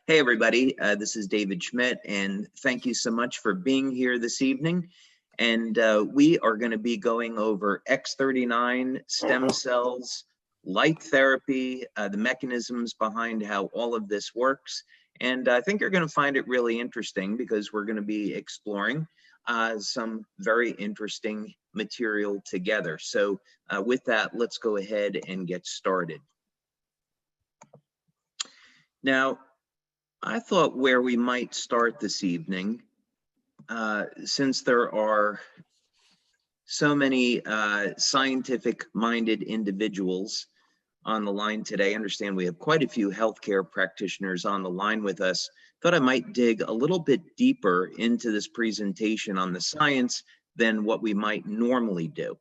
Hey everybody, this is David Schmidt, and thank you so much for being here this evening. And we are going to be going over X39, stem cells, light therapy, the mechanisms behind how all of this works. And I think you're going to find it really interesting because we're going to be exploring some very interesting material together. So with that, let's go ahead and get started. Now, I thought where we might start this evening, since there are so many scientific-minded individuals on the line today, I understand we have quite a few healthcare practitioners on the line with us, thought I might dig a little bit deeper into this presentation on the science than what we might normally do.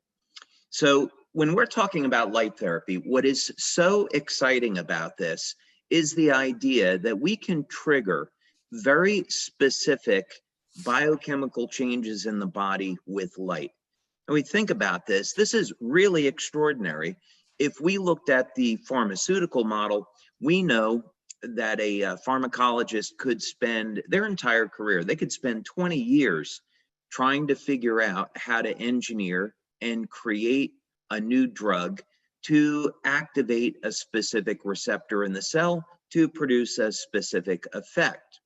So when we're talking about light therapy, what is so exciting about this is the idea that we can trigger very specific biochemical changes in the body with light. And we think about this, this is really extraordinary. If we looked at the pharmaceutical model, we know that a pharmacologist could spend their entire career, they could spend 20 years trying to figure out how to engineer and create a new drug to activate a specific receptor in the cell to produce a specific effect.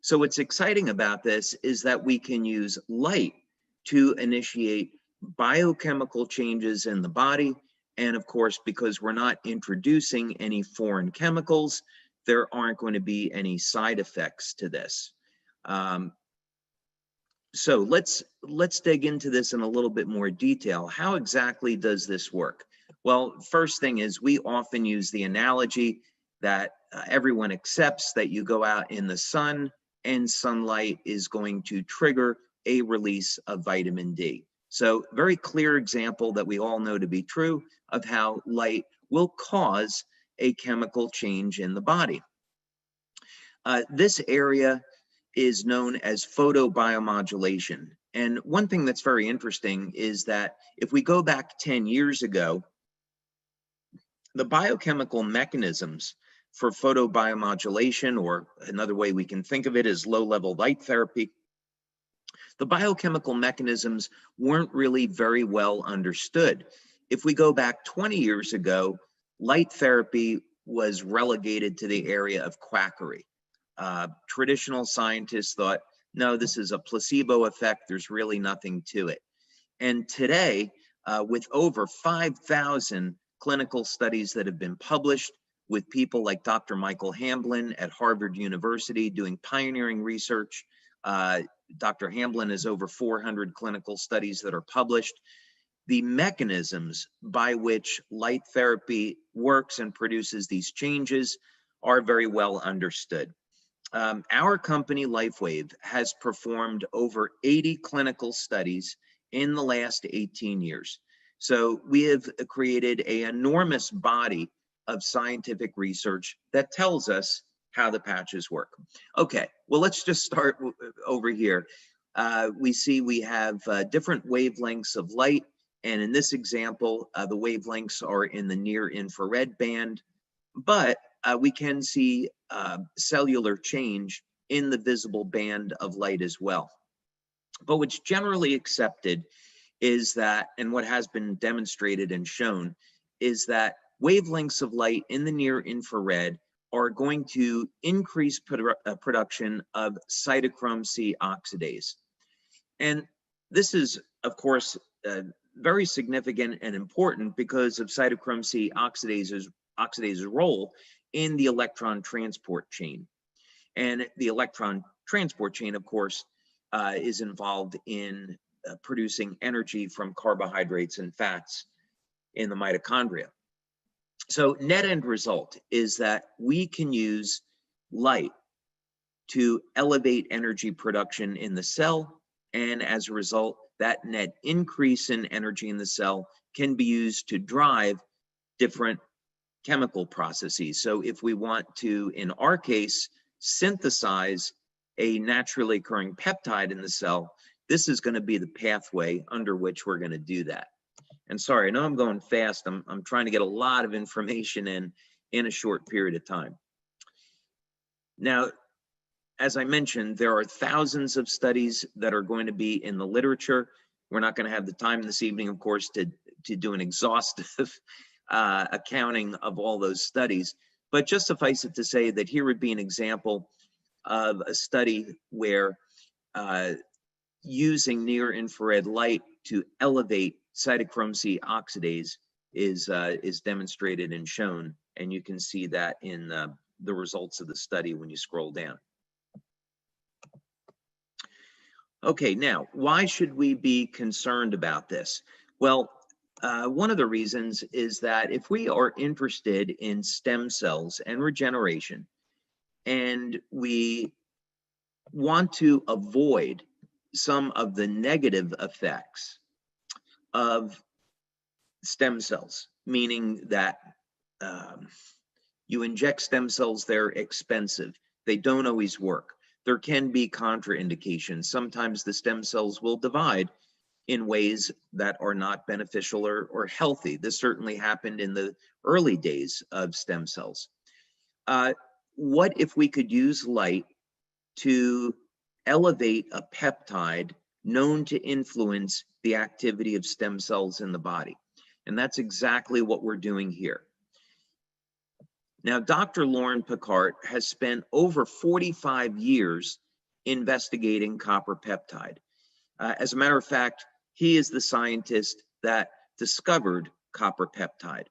So what's exciting about this is that we can use light to initiate biochemical changes in the body. And of course, because we're not introducing any foreign chemicals, there aren't going to be any side effects to this. So let's dig into this in a little bit more detail. How exactly does this work? Well, first thing is we often use the analogy that everyone accepts that you go out in the sun and sunlight is going to trigger a release of vitamin D. So very clear example that we all know to be true of how light will cause a chemical change in the body. This area is known as photobiomodulation. And one thing that's very interesting is that if we go back 10 years ago, the biochemical mechanisms for photobiomodulation, or another way we can think of it is low-level light therapy, the biochemical mechanisms weren't really very well understood. If we go back 20 years ago, light therapy was relegated to the area of quackery. Traditional scientists thought, no, this is a placebo effect, there's really nothing to it. And today, with over 5,000 clinical studies that have been published with people like Dr. Michael Hamblin at Harvard University doing pioneering research. Dr. Hamblin has over 400 clinical studies that are published. The mechanisms by which light therapy works and produces these changes are very well understood. Our company, LifeWave, has performed over 80 clinical studies in the last 18 years. So we have created an enormous body of scientific research that tells us how the patches work. Okay, well, let's just start over here. We see we have different wavelengths of light, and in this example, the wavelengths are in the near infrared band, but we can see cellular change in the visible band of light as well. But what's generally accepted is that, and what has been demonstrated and shown, is that wavelengths of light in the near infrared are going to increase production of cytochrome C oxidase. And this is, of course, very significant and important because of cytochrome C oxidase's role in the electron transport chain. And the electron transport chain, of course, is involved in producing energy from carbohydrates and fats in the mitochondria. So net end result is that we can use light to elevate energy production in the cell, and as a result, that net increase in energy in the cell can be used to drive different chemical processes. So if we want to, in our case, synthesize a naturally occurring peptide in the cell, this is going to be the pathway under which we're going to do that. And sorry, I know I'm going fast. I'm trying to get a lot of information in a short period of time. Now, as I mentioned, there are thousands of studies that are going to be in the literature. We're not going to have the time this evening, of course, to do an exhaustive accounting of all those studies. But just suffice it to say that here would be an example of a study where using near-infrared light to elevate cytochrome C oxidase is demonstrated and shown, and you can see that in the results of the study when you scroll down. Okay, now, why should we be concerned about this? Well, one of the reasons is that if we are interested in stem cells and regeneration, and we want to avoid some of the negative effects of stem cells, meaning that you inject stem cells, they're expensive, they don't always work. There can be contraindications. Sometimes the stem cells will divide in ways that are not beneficial or healthy. This certainly happened in the early days of stem cells. What if we could use light to elevate a peptide known to influence the activity of stem cells in the body? And that's exactly what we're doing here. Now, Dr. Lauren Picard has spent over 45 years investigating copper peptide. As a matter of fact, he is the scientist that discovered copper peptide.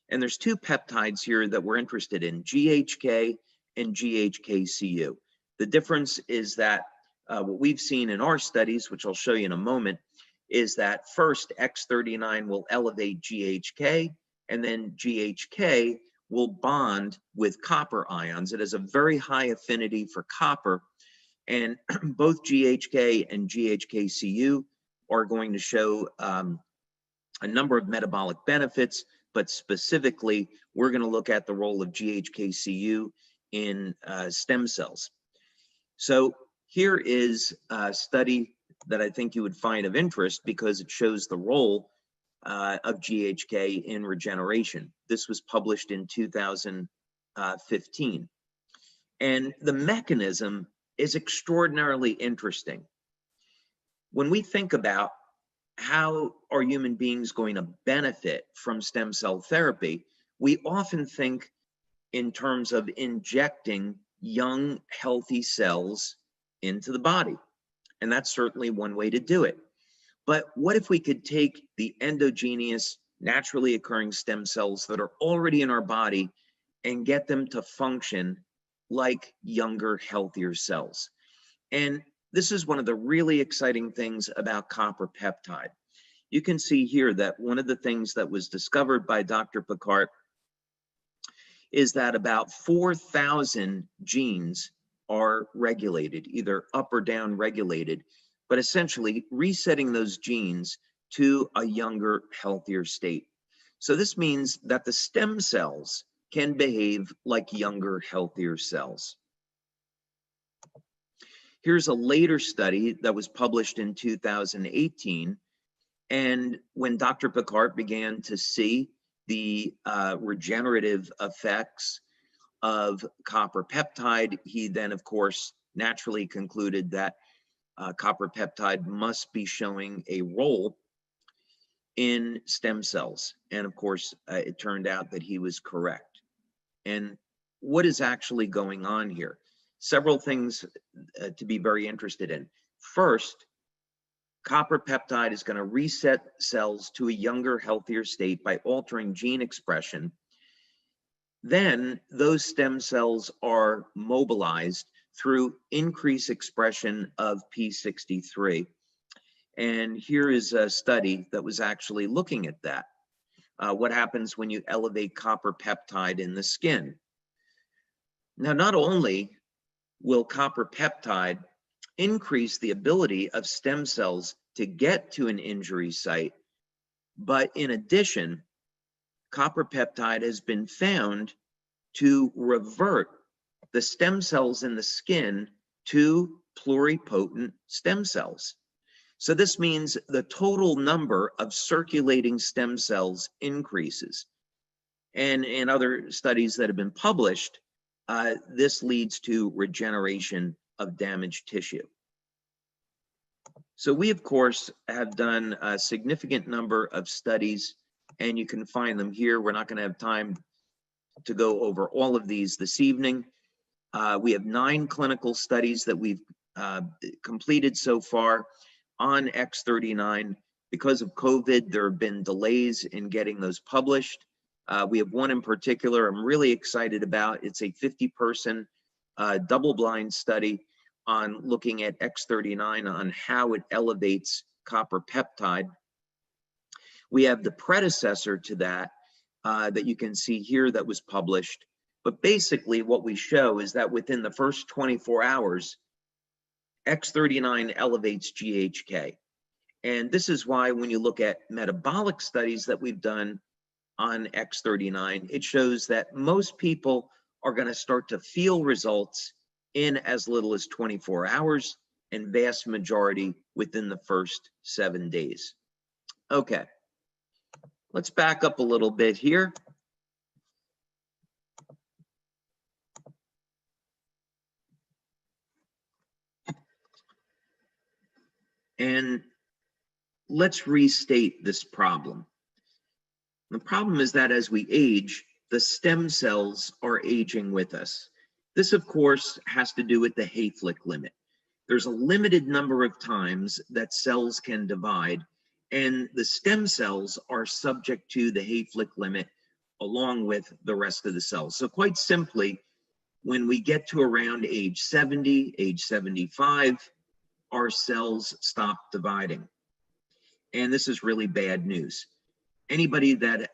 And there's two peptides here that we're interested in, GHK and GHK-Cu. The difference is that what we've seen in our studies, which I'll show you in a moment, is that first X39 will elevate GHK, and then GHK will bond with copper ions. It has a very high affinity for copper, and both GHK and GHK-Cu are going to show a number of metabolic benefits, but specifically, we're going to look at the role of GHK-Cu in stem cells. So here is a study that I think you would find of interest because it shows the role of GHK in regeneration. This was published in 2015. And the mechanism is extraordinarily interesting. When we think about how are human beings going to benefit from stem cell therapy, we often think in terms of injecting young, healthy cells into the body. And that's certainly one way to do it. But what if we could take the endogenous, naturally occurring stem cells that are already in our body and get them to function like younger, healthier cells? And this is one of the really exciting things about copper peptide. You can see here that one of the things that was discovered by Dr. Picard is that about 4,000 genes are regulated, either up or down regulated, but essentially resetting those genes to a younger, healthier state. So this means that the stem cells can behave like younger, healthier cells. Here's a later study that was published in 2018. And when Dr. Picard began to see the regenerative effects of copper peptide, he then, of course, naturally concluded that copper peptide must be showing a role in stem cells. And of course, it turned out that he was correct. And what is actually going on here? Several things to be very interested in. First, copper peptide is going to reset cells to a younger, healthier state by altering gene expression. Then those stem cells are mobilized through increased expression of P63. And here is a study that was actually looking at that. What happens when you elevate copper peptide in the skin? Now, not only will copper peptide increase the ability of stem cells to get to an injury site, but in addition, copper peptide has been found to revert the stem cells in the skin to pluripotent stem cells. So this means the total number of circulating stem cells increases. And in other studies that have been published, this leads to regeneration of damaged tissue. So we, of course, have done a significant number of studies, and you can find them here. We're not going to have time to go over all of these this evening. We have 9 clinical studies that we've completed so far on X39. Because of COVID, there have been delays in getting those published. We have one in particular I'm really excited about. It's a 50-person double-blind study on looking at X39 on how it elevates copper peptide. We have the predecessor to that that you can see here that was published. But basically what we show is that within the first 24 hours, X39 elevates GHK. And this is why when you look at metabolic studies that we've done on X39, it shows that most people are going to start to feel results in as little as 24 hours, and vast majority within the first 7 days. Okay, let's back up a little bit here. And let's restate this problem. The problem is that as we age, the stem cells are aging with us. This, of course, has to do with the Hayflick limit. There's a limited number of times that cells can divide, and the stem cells are subject to the Hayflick limit along with the rest of the cells. So quite simply, when we get to around age 70, age 75, our cells stop dividing. And this is really bad news. Anybody that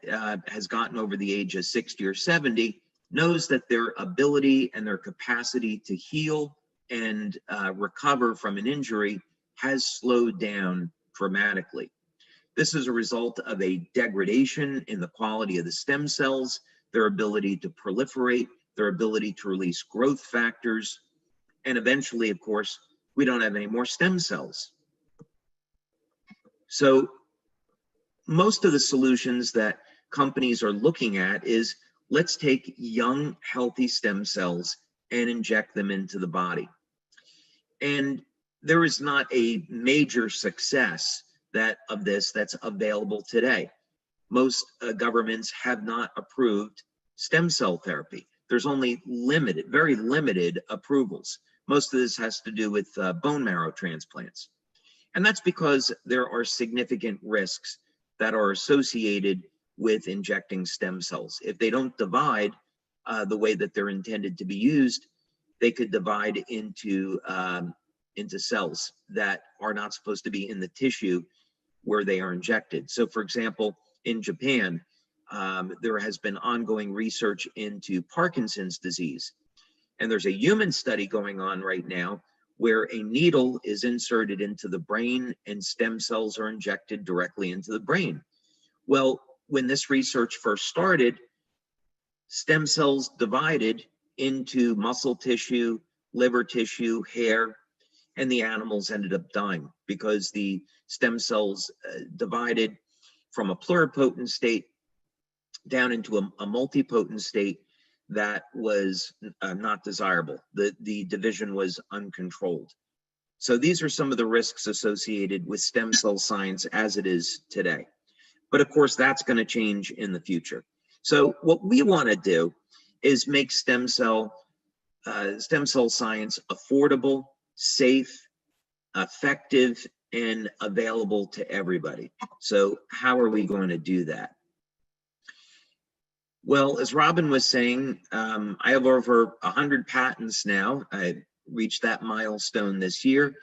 has gotten over the age of 60 or 70 knows that their ability and their capacity to heal and recover from an injury has slowed down dramatically. This is a result of a degradation in the quality of the stem cells, their ability to proliferate, their ability to release growth factors, and eventually, of course, we don't have any more stem cells. So most of the solutions that companies are looking at is, let's take young, healthy stem cells and inject them into the body. And there is not a major success of this that's available today. Most governments have not approved stem cell therapy. There's only limited, very limited approvals. Most of this has to do with bone marrow transplants. And that's because there are significant risks that are associated with injecting stem cells. If they don't divide the way that they're intended to be used, they could divide into cells that are not supposed to be in the tissue where they are injected. So for example, in Japan, there has been ongoing research into Parkinson's disease. And there's a human study going on right now where a needle is inserted into the brain and stem cells are injected directly into the brain. Well, when this research first started, stem cells divided into muscle tissue, liver tissue, hair, and the animals ended up dying because the stem cells divided from a pluripotent state down into a multipotent state that was not desirable. The division was uncontrolled. So these are some of the risks associated with stem cell science as it is today. But of course, that's going to change in the future. So what we want to do is make stem cell science affordable, safe, effective, and available to everybody. So how are we going to do that? Well, as Robin was saying, I have over 100 patents now. I reached that milestone this year.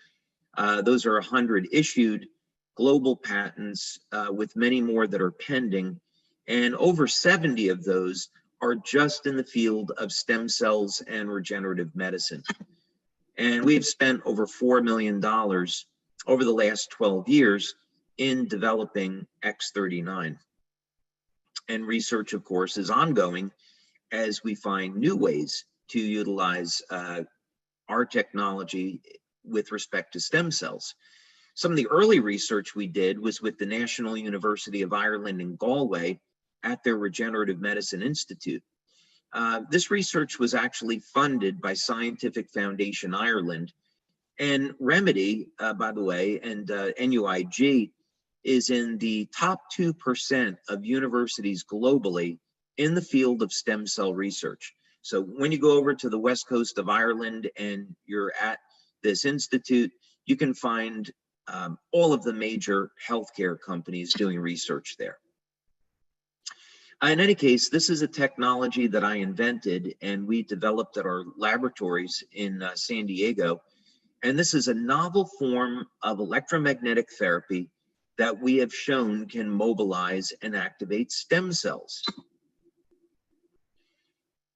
Those are 100 issued global patents with many more that are pending. And over 70 of those are just in the field of stem cells and regenerative medicine. And we've spent over $4 million over the last 12 years in developing X39. And research, of course, is ongoing as we find new ways to utilize our technology with respect to stem cells. Some of the early research we did was with the National University of Ireland in Galway at their Regenerative Medicine Institute. This research was actually funded by Scientific Foundation Ireland. And Remedy, by the way, and NUIG is in the top 2% of universities globally in the field of stem cell research. So when you go over to the west coast of Ireland and you're at this institute, you can find all of the major healthcare companies doing research there. In any case, this is a technology that I invented and we developed at our laboratories in San Diego. And this is a novel form of electromagnetic therapy that we have shown can mobilize and activate stem cells.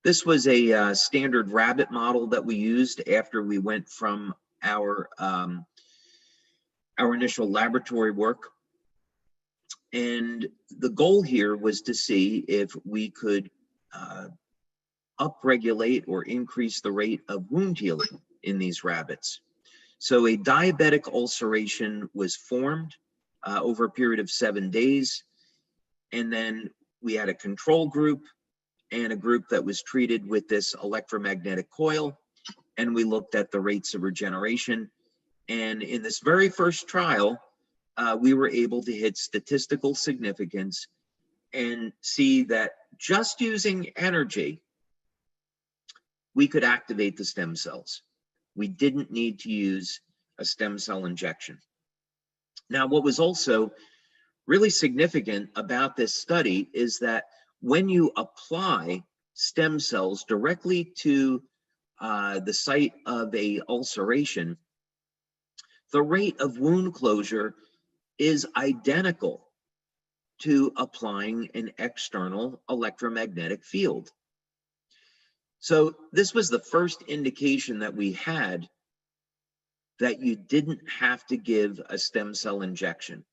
This was a standard rabbit model that we used after we went from our initial laboratory work. And the goal here was to see if we could upregulate or increase the rate of wound healing in these rabbits. So a diabetic ulceration was formed over a period of 7 days. And then we had a control group and a group that was treated with this electromagnetic coil. And we looked at the rates of regeneration. And in this very first trial, we were able to hit statistical significance and see that just using energy, we could activate the stem cells. We didn't need to use a stem cell injection. Now, what was also really significant about this study is that when you apply stem cells directly to the site of a ulceration, the rate of wound closure is identical to applying an external electromagnetic field. So this was the first indication that we had that you didn't have to give a stem cell injection.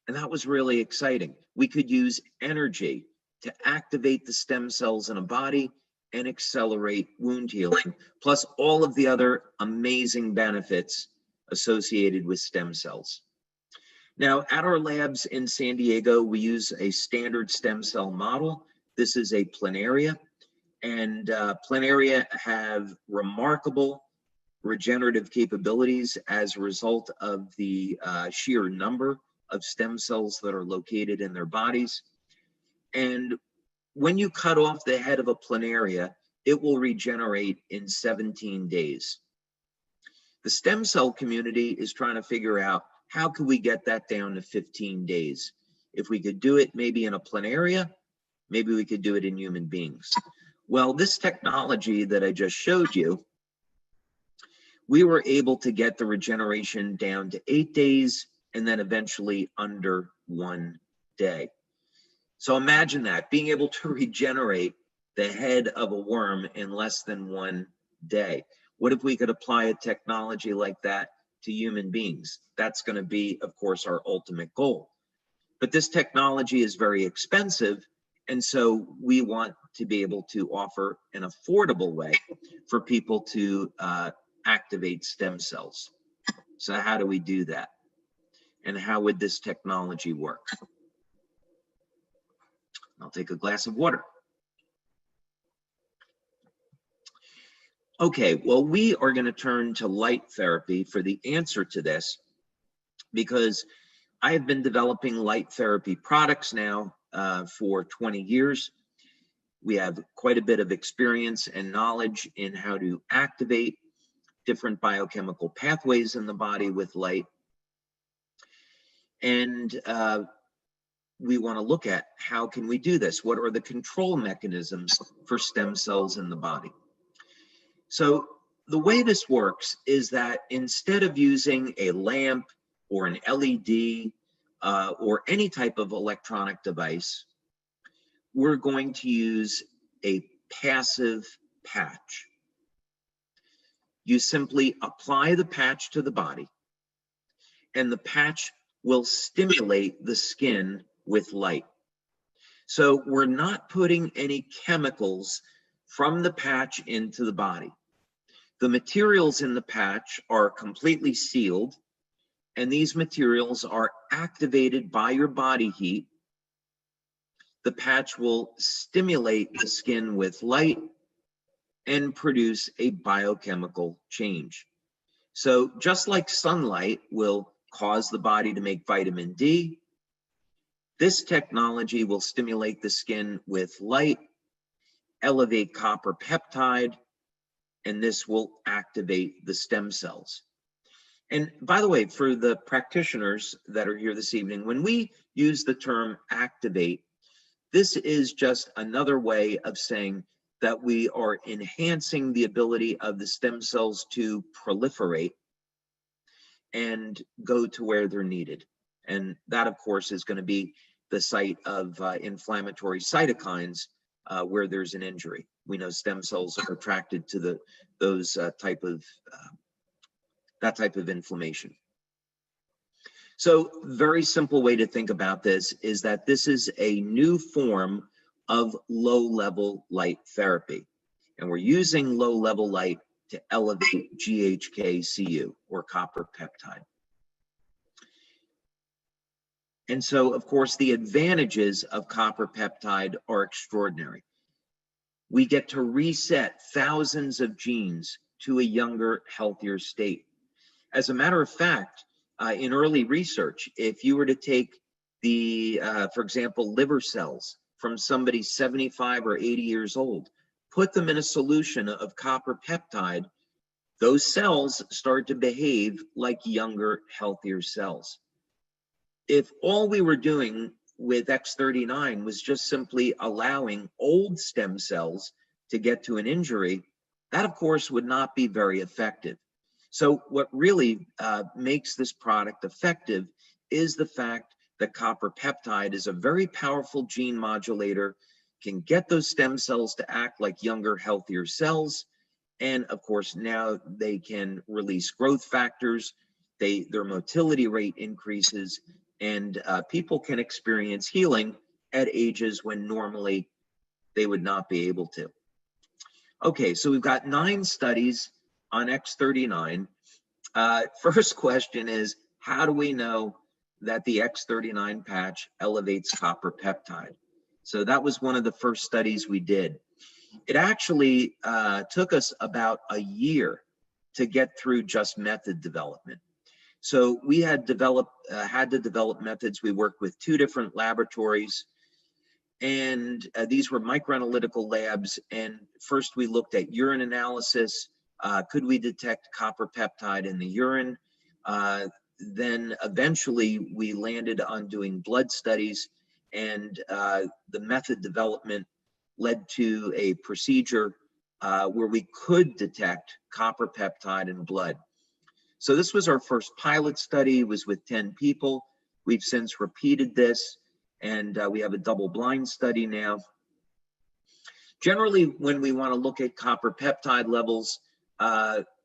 And that was really exciting. We could use energy to activate the stem cells in a body and accelerate wound healing, plus all of the other amazing benefits associated with stem cells. Now, at our labs in San Diego, we use a standard stem cell model. This is a planaria, and planaria have remarkable regenerative capabilities as a result of the sheer number of stem cells that are located in their bodies. And when you cut off the head of a planaria, it will regenerate in 17 days. The stem cell community is trying to figure out how could we get that down to 15 days? If we could do it maybe in a planaria, maybe we could do it in human beings. Well, this technology that I just showed you, we were able to get the regeneration down to 8 days and then eventually under 1 day. So imagine that, being able to regenerate the head of a worm in less than 1 day. What if we could apply a technology like that to human beings? That's going to be, of course, our ultimate goal. But this technology is very expensive, and so we want to be able to offer an affordable way for people to activate stem cells. So how do we do that? And how would this technology work? I'll take a glass of water. Okay, well, we are going to turn to light therapy for the answer to this, because I have been developing light therapy products now for 20 years. We have quite a bit of experience and knowledge in how to activate different biochemical pathways in the body with light. And we want to look at how can we do this? What are the control mechanisms for stem cells in the body? So the way this works is that instead of using a lamp or an LED or any type of electronic device, we're going to use a passive patch. You simply apply the patch to the body, and the patch will stimulate the skin with light. So we're not putting any chemicals from the patch into the body. The materials in the patch are completely sealed, and these materials are activated by your body heat. the patch will stimulate the skin with light and produce a biochemical change. So just like sunlight will cause the body to make vitamin D, this technology will stimulate the skin with light, elevate copper peptide, and this will activate the stem cells. And by the way, for the practitioners that are here this evening, when we use the term activate, this is just another way of saying that we are enhancing the ability of the stem cells to proliferate and go to where they're needed. And that, of course, is going to be the site of inflammatory cytokines where there's an injury. We know stem cells are attracted to that type of inflammation. So very simple way to think about this is that this is a new form of low-level light therapy. And we're using low-level light to elevate GHK-Cu, or copper peptide. And so, of course, the advantages of copper peptide are extraordinary. We get to reset thousands of genes to a younger, healthier state. As a matter of fact, in early research, if you were to take for example, liver cells from somebody 75 or 80 years old, put them in a solution of copper peptide, those cells start to behave like younger, healthier cells. If all we were doing with X39 was just simply allowing old stem cells to get to an injury, that of course would not be very effective. So what really makes this product effective is the fact that copper peptide is a very powerful gene modulator, can get those stem cells to act like younger, healthier cells. And of course, now they can release growth factors, their motility rate increases, and people can experience healing at ages when normally they would not be able to. Okay, so we've got 9 studies on X39. First question is, how do we know that the X39 patch elevates copper peptide? So that was one of the first studies we did. It actually took us about a year to get through just method development. So we had to develop methods. We worked with 2 different laboratories, and these were microanalytical labs. And first we looked at urine analysis. Could we detect copper peptide in the urine? Then eventually we landed on doing blood studies, and the method development led to a procedure where we could detect copper peptide in blood. So this was our first pilot study. It was with 10 people. We've since repeated this, and we have a double-blind study now. Generally, when we want to look at copper peptide levels,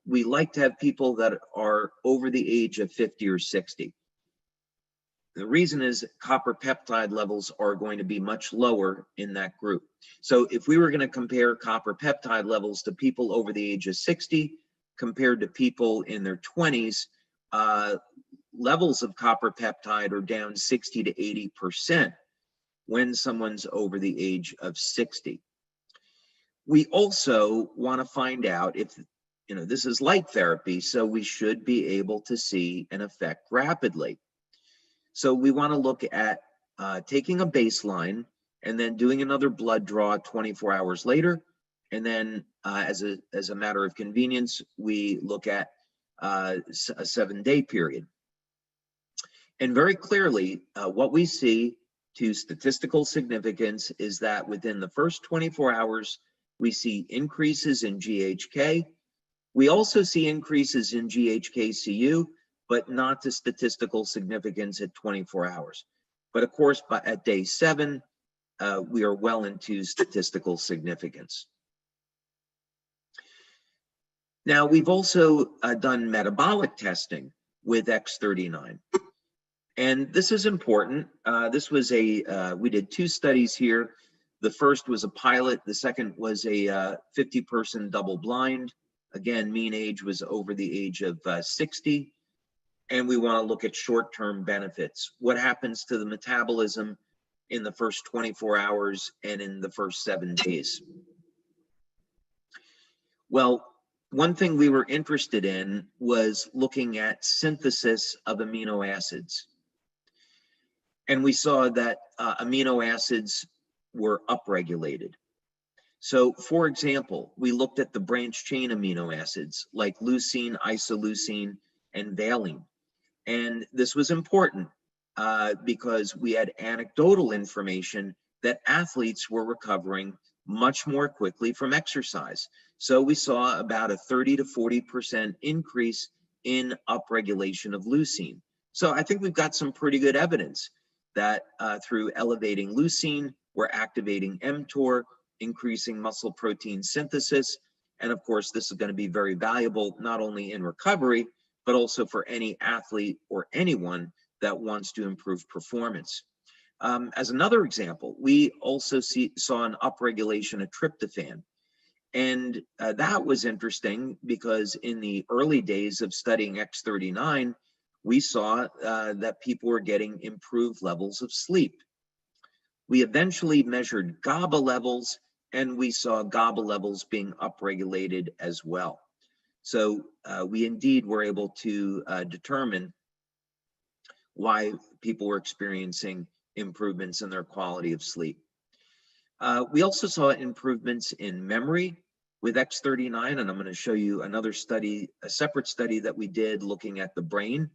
we like to have people that are over the age of 50 or 60. The reason is copper peptide levels are going to be much lower in that group. So if we were going to compare copper peptide levels to people over the age of 60 compared to people in their 20s, levels of copper peptide are down 60 to 80% when someone's over the age of 60. We also want to find out if, this is light therapy, so we should be able to see an effect rapidly. So we want to look at taking a baseline and then doing another blood draw 24 hours later. And then as a matter of convenience, we look at a 7-day period. And very clearly, what we see to statistical significance is that within the first 24 hours, we see increases in GHK. We also see increases in GHK-Cu, but not to statistical significance at 24 hours. But of course, at day 7, we are well into statistical significance. Now, we've also done metabolic testing with X39. And this is important. This was we did 2 studies here. The first was a pilot. The second was a 50-person double-blind. Again, mean age was over the age of 60. And we want to look at short-term benefits. What happens to the metabolism in the first 24 hours and in the first 7 days. Well, one thing we were interested in was looking at synthesis of amino acids. And we saw that amino acids were upregulated. So, for example, we looked at the branched chain amino acids like leucine, isoleucine, and valine. And this was important because we had anecdotal information that athletes were recovering much more quickly from exercise. So we saw about a 30 to 40% increase in upregulation of leucine. So I think we've got some pretty good evidence that through elevating leucine, we're activating mTOR, increasing muscle protein synthesis. And of course, this is going to be very valuable, not only in recovery, but also for any athlete or anyone that wants to improve performance. As another example, we also saw an upregulation of tryptophan. And that was interesting because in the early days of studying X39, we saw that people were getting improved levels of sleep. We eventually measured GABA levels, and we saw GABA levels being upregulated as well. So we indeed were able to determine why people were experiencing improvements in their quality of sleep. We also saw improvements in memory with X39, and I'm going to show you another study, a separate study that we did looking at the brain.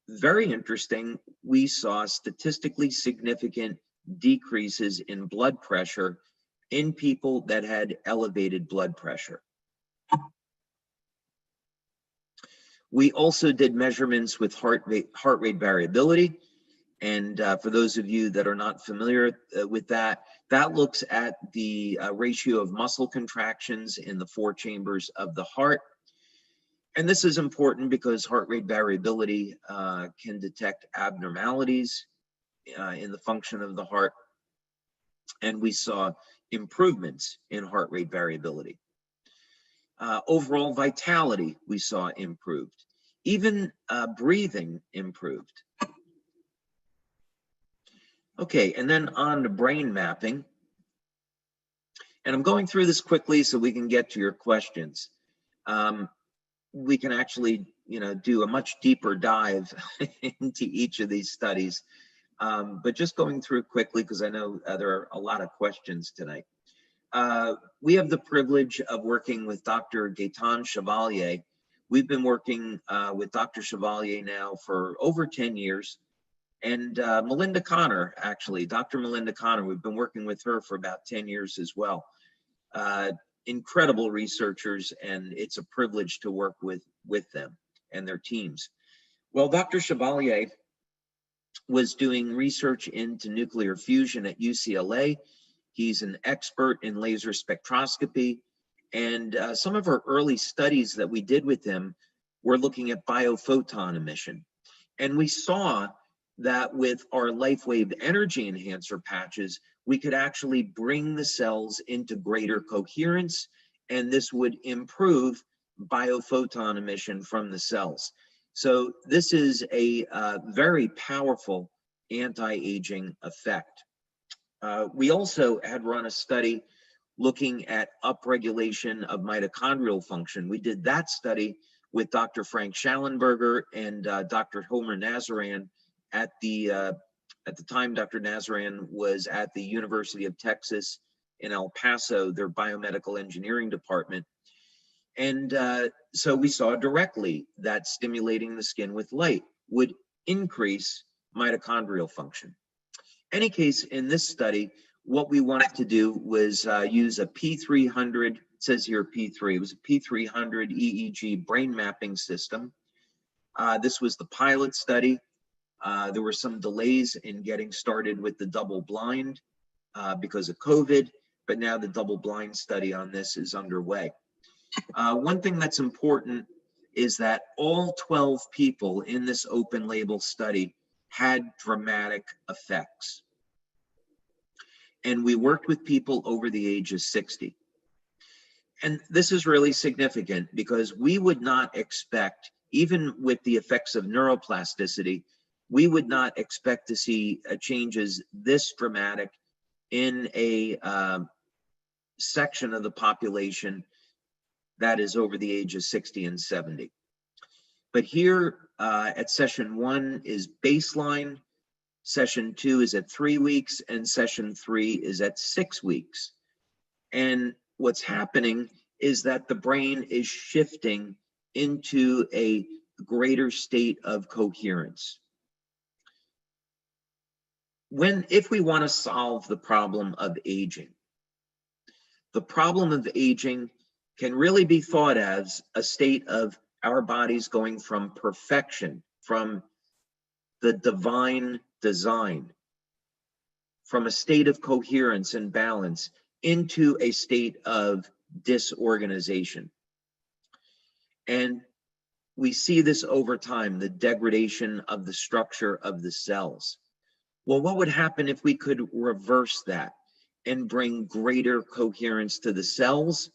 Very interesting, we saw statistically significant decreases in blood pressure in people that had elevated blood pressure. We also did measurements with heart rate variability. And for those of you that are not familiar with that, that looks at the ratio of muscle contractions in the 4 chambers of the heart. And this is important because heart rate variability can detect abnormalities in the function of the heart. And we saw improvements in heart rate variability. Overall vitality, we saw improved. Even breathing improved. Okay, and then on to brain mapping. And I'm going through this quickly so we can get to your questions. We can actually, do a much deeper dive into each of these studies. But just going through quickly, because I know there are a lot of questions tonight. We have the privilege of working with Dr. Gaetan Chevalier. We've been working with Dr. Chevalier now for over 10 years. And Melinda Connor, actually, Dr. Melinda Connor, we've been working with her for about 10 years as well. Incredible researchers, and it's a privilege to work with them and their teams. Well, Dr. Chevalier was doing research into nuclear fusion at UCLA. He's an expert in laser spectroscopy. And some of our early studies that we did with him were looking at biophoton emission. And we saw that with our LifeWave energy enhancer patches, we could actually bring the cells into greater coherence, and this would improve biophoton emission from the cells. So this is a very powerful anti-aging effect. We also had run a study looking at upregulation of mitochondrial function. We did that study with Dr. Frank Schallenberger and Dr. Homer Nazaran. At the time, Dr. Nazaran was at the University of Texas in El Paso, their biomedical engineering department. And so we saw directly that stimulating the skin with light would increase mitochondrial function. Any case, in this study, what we wanted to do was use a P300, it says here P3, it was a P300 EEG brain mapping system. This was the pilot study. There were some delays in getting started with the double blind because of COVID, but now the double blind study on this is underway. One thing that's important is that all 12 people in this open label study had dramatic effects. And we worked with people over the age of 60. And this is really significant because we would not expect, even with the effects of neuroplasticity, we would not expect to see changes this dramatic in a section of the population that is over the age of 60 and 70. But here at session 1 is baseline, session 2 is at 3 weeks, and session 3 is at 6 weeks. And what's happening is that the brain is shifting into a greater state of coherence. If we want to solve the problem of aging, the problem of aging can really be thought as a state of our bodies going from perfection, from the divine design, from a state of coherence and balance into a state of disorganization. And we see this over time, the degradation of the structure of the cells. Well, what would happen if we could reverse that and bring greater coherence to the cells,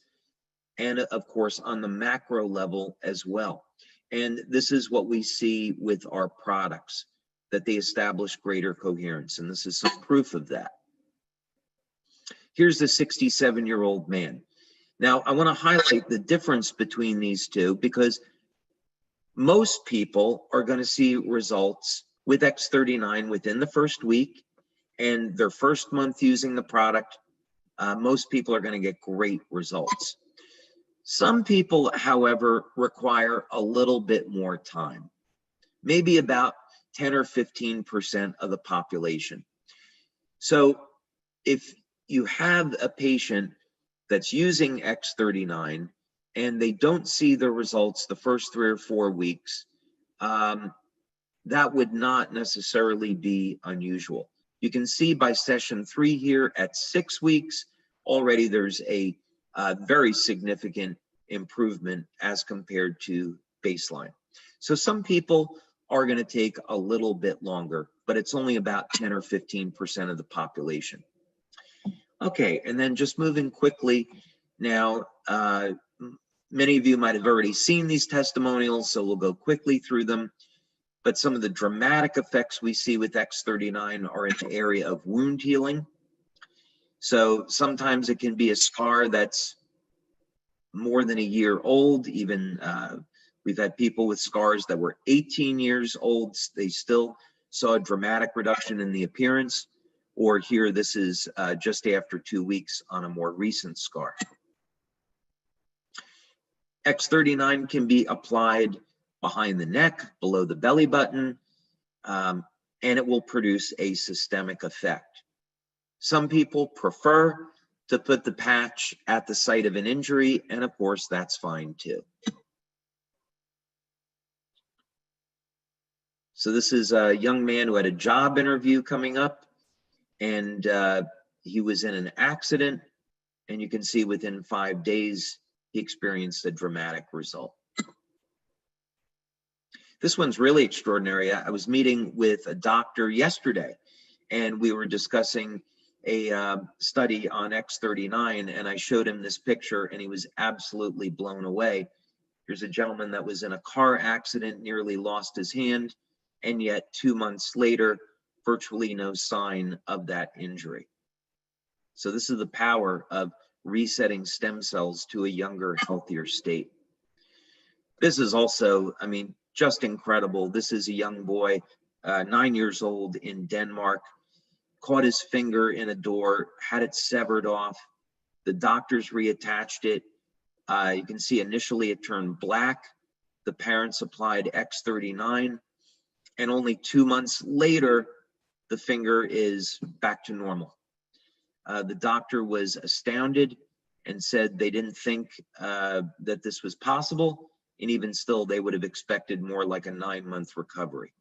and of course on the macro level as well? And this is what we see with our products, that they establish greater coherence, and this is some proof of that. Here's the 67-year-old man. Now, I want to highlight the difference between these two, because most people are going to see results with X39 within the first week, and their first month using the product, most people are going to get great results. Some people, however, require a little bit more time, maybe about 10 or 15% of the population. So if you have a patient that's using X39 and they don't see the results the first 3 or 4 weeks, that would not necessarily be unusual. You can see by session 3 here at 6 weeks, already there's a very significant improvement as compared to baseline. So some people are going to take a little bit longer, but it's only about 10 or 15% of the population. Okay, and then just moving quickly now, many of you might have already seen these testimonials, so we'll go quickly through them. But some of the dramatic effects we see with X39 are in the area of wound healing. So sometimes it can be a scar that's more than a year old. Even we've had people with scars that were 18 years old. They still saw a dramatic reduction in the appearance. Or here, this is just after 2 weeks on a more recent scar. X39 can be applied behind the neck, below the belly button, and it will produce a systemic effect. Some people prefer to put the patch at the site of an injury, and of course, that's fine too. So this is a young man who had a job interview coming up, and he was in an accident, and you can see within 5 days, he experienced a dramatic result. This one's really extraordinary. I was meeting with a doctor yesterday, and we were discussing a study on X39, and I showed him this picture, and he was absolutely blown away. Here's a gentleman that was in a car accident, nearly lost his hand, and yet 2 months later, virtually no sign of that injury. So this is the power of resetting stem cells to a younger, healthier state. This is also, I mean, just incredible. This is a young boy, 9 years old in Denmark, caught his finger in a door, had it severed off. The doctors reattached it. You can see initially it turned black. The parents applied X39, and only 2 months later, the finger is back to normal. The doctor was astounded and said they didn't think that this was possible, and even still, they would have expected more like a 9-month recovery.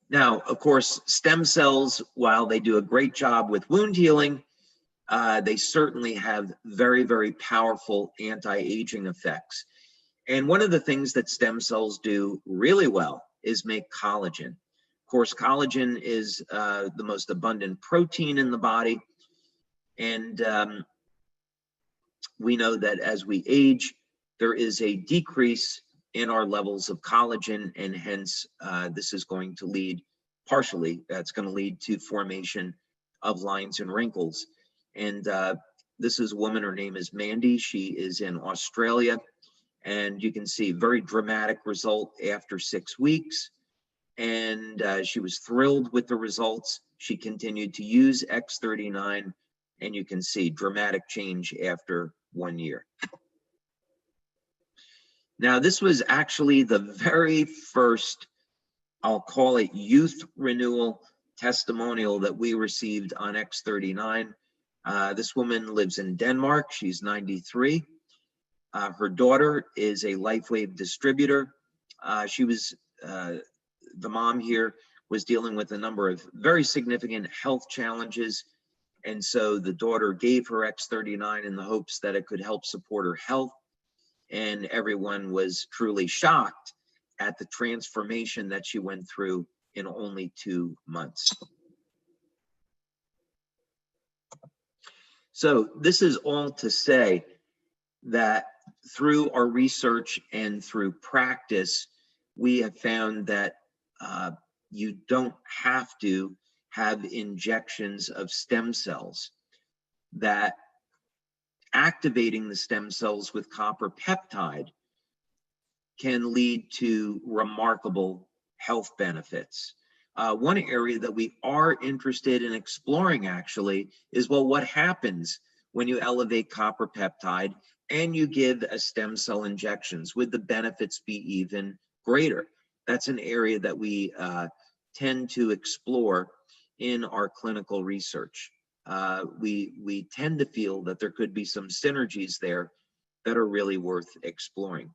Now, of course, stem cells, while they do a great job with wound healing, they certainly have very, very powerful anti-aging effects. And one of the things that stem cells do really well is make collagen. Of course, collagen is the most abundant protein in the body. And we know that as we age, there is a decrease in our levels of collagen, and hence this is going to lead, partially, that's going to lead to formation of lines and wrinkles. And this is a woman, her name is Mandy. She is in Australia, and you can see very dramatic result after 6 weeks. And she was thrilled with the results. She continued to use X39, and you can see dramatic change after 1 year. Now, this was actually the very first, I'll call it, youth renewal testimonial that we received on X39. This woman lives in Denmark. She's 93. Her daughter is a LifeWave distributor. The mom here was dealing with a number of very significant health challenges. And so the daughter gave her X39 in the hopes that it could help support her health. And everyone was truly shocked at the transformation that she went through in only 2 months. So this is all to say that through our research and through practice, we have found that you don't have to have injections of stem cells, that activating the stem cells with copper peptide can lead to remarkable health benefits. One area that we are interested in exploring actually is, well, what happens when you elevate copper peptide and you give a stem cell injections? Would the benefits be even greater? That's an area that we tend to explore in our clinical research. We tend to feel that there could be some synergies there that are really worth exploring.